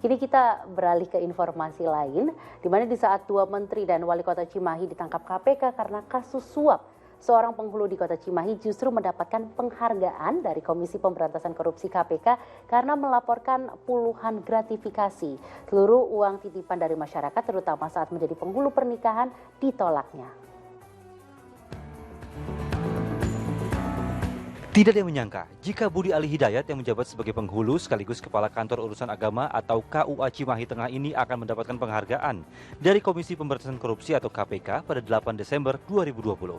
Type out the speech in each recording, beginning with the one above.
Kini kita beralih ke informasi lain, di mana di saat dua menteri dan wali kota Cimahi ditangkap KPK karena kasus suap, seorang penghulu di kota Cimahi justru mendapatkan penghargaan dari Komisi Pemberantasan Korupsi KPK karena melaporkan puluhan gratifikasi. Seluruh uang titipan dari masyarakat, terutama saat menjadi penghulu pernikahan, ditolaknya. Tidak ada yang menyangka jika Budi Ali Hidayat yang menjabat sebagai penghulu sekaligus Kepala Kantor Urusan Agama atau KUA Cimahi Tengah ini akan mendapatkan penghargaan dari Komisi Pemberantasan Korupsi atau KPK pada 8 Desember 2020.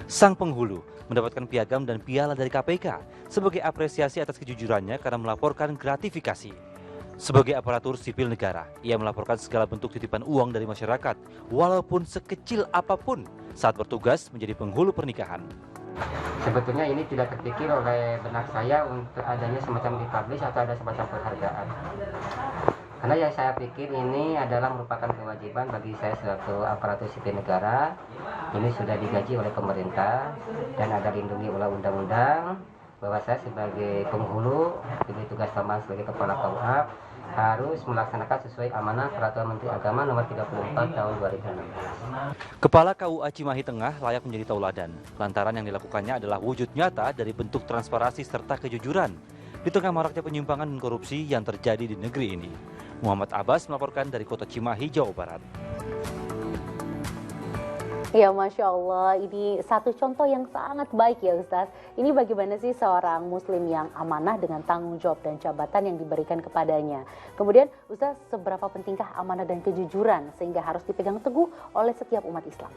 Sang penghulu mendapatkan piagam dan piala dari KPK sebagai apresiasi atas kejujurannya karena melaporkan gratifikasi. Sebagai aparatur sipil negara, ia melaporkan segala bentuk titipan uang dari masyarakat, walaupun sekecil apapun saat bertugas menjadi penghulu pernikahan. Sebetulnya ini tidak terpikir oleh benak saya untuk adanya semacam dipublish atau ada semacam penghargaan. Karena yang saya pikir ini adalah merupakan kewajiban bagi saya selaku aparatur sipil negara. Ini sudah digaji oleh pemerintah dan ada dilindungi oleh undang-undang bahwa saya sebagai penghulu diberi tugas tambahan sebagai kepala KUA harus melaksanakan sesuai amanah Peraturan Menteri Agama Nomor 34 Tahun 2016. Kepala KUA Cimahi Tengah layak menjadi tauladan, lantaran yang dilakukannya adalah wujud nyata dari bentuk transparansi serta kejujuran di tengah maraknya penyimpangan dan korupsi yang terjadi di negeri ini. Muhammad Abbas melaporkan dari Kota Cimahi, Jawa Barat. Ya, Masya Allah, ini satu contoh yang sangat baik ya Ustaz. Ini bagaimana sih seorang muslim yang amanah dengan tanggung jawab dan jabatan yang diberikan kepadanya. Kemudian Ustaz, seberapa pentingkah amanah dan kejujuran sehingga harus dipegang teguh oleh setiap umat Islam?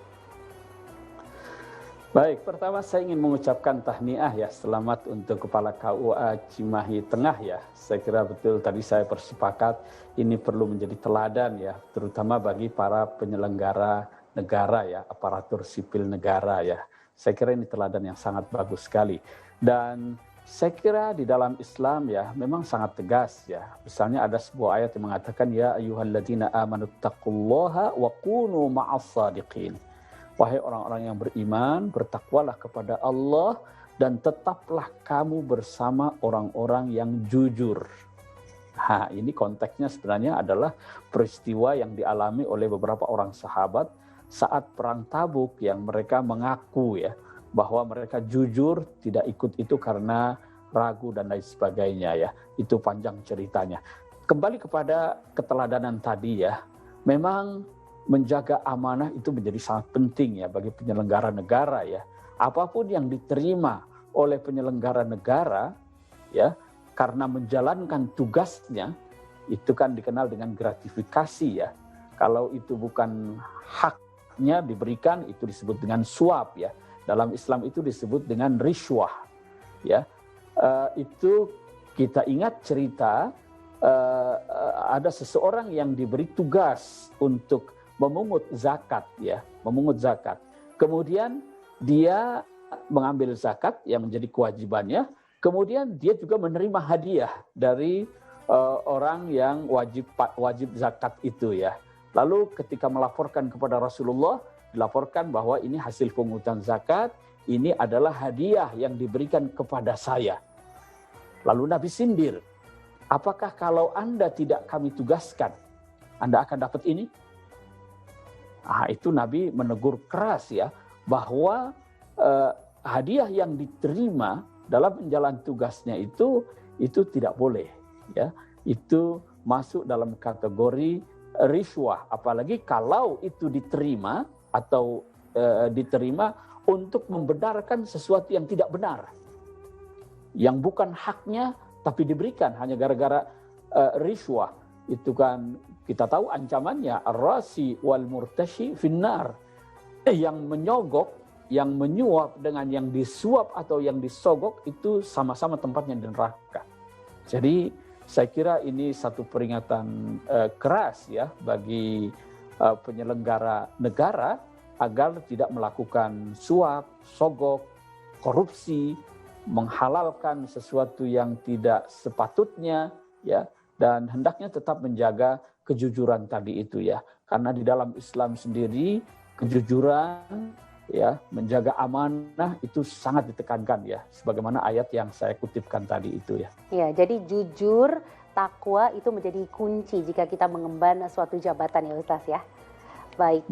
Baik, pertama saya ingin mengucapkan tahniah ya, selamat untuk Kepala KUA Cimahi Tengah ya. Saya kira betul tadi saya bersepakat ini perlu menjadi teladan ya, terutama bagi para penyelenggara negara ya, aparatur sipil negara ya. Saya kira ini teladan yang sangat bagus sekali. Dan saya kira di dalam Islam ya memang sangat tegas ya. Misalnya ada sebuah ayat yang mengatakan ya ayyuhalladzina amanu taqullaha wa kunu ma'as shadiqin. Wahai orang-orang yang beriman, bertakwalah kepada Allah dan tetaplah kamu bersama orang-orang yang jujur. Nah, ini konteksnya sebenarnya adalah peristiwa yang dialami oleh beberapa orang sahabat saat perang Tabuk yang mereka mengaku ya bahwa mereka jujur tidak ikut itu karena ragu dan lain sebagainya ya. Itu panjang ceritanya. Kembali kepada keteladanan tadi ya. Memang menjaga amanah itu menjadi sangat penting ya bagi penyelenggara negara ya. Apapun yang diterima oleh penyelenggara negara ya karena menjalankan tugasnya itu kan dikenal dengan gratifikasi ya. Kalau itu bukan haknya diberikan itu disebut dengan suap ya. Dalam Islam itu disebut dengan riswah ya. Itu kita ingat cerita ada seseorang yang diberi tugas untuk memungut zakat ya, memungut zakat. Kemudian dia mengambil zakat yang menjadi kewajibannya. Kemudian dia juga menerima hadiah dari orang yang wajib zakat itu ya. Lalu ketika melaporkan kepada Rasulullah, dilaporkan bahwa ini hasil pungutan zakat, ini adalah hadiah yang diberikan kepada saya. Lalu Nabi sindir, apakah kalau Anda tidak kami tugaskan, Anda akan dapat ini? Nah, itu Nabi menegur keras ya, bahwa hadiah yang diterima dalam menjalankan tugasnya itu tidak boleh ya. Itu masuk dalam kategori riswah, apalagi kalau itu diterima atau diterima untuk membenarkan sesuatu yang tidak benar, yang bukan haknya tapi diberikan hanya gara-gara riswah. Itu kan kita tahu ancamannya ar-rasi wal murtashi finnar. Yang menyogok, yang menyuap dengan yang disuap atau yang disogok itu sama-sama tempatnya di neraka. Jadi saya kira ini satu peringatan keras ya bagi penyelenggara negara agar tidak melakukan suap, sogok, korupsi, menghalalkan sesuatu yang tidak sepatutnya ya, dan hendaknya tetap menjaga kejujuran tadi itu ya. Karena di dalam Islam sendiri kejujuran ya, menjaga amanah itu sangat ditekankan ya, sebagaimana ayat yang saya kutipkan tadi itu ya. Ya, jadi jujur takwa itu menjadi kunci jika kita mengemban suatu jabatan ya Ustaz ya. Baik.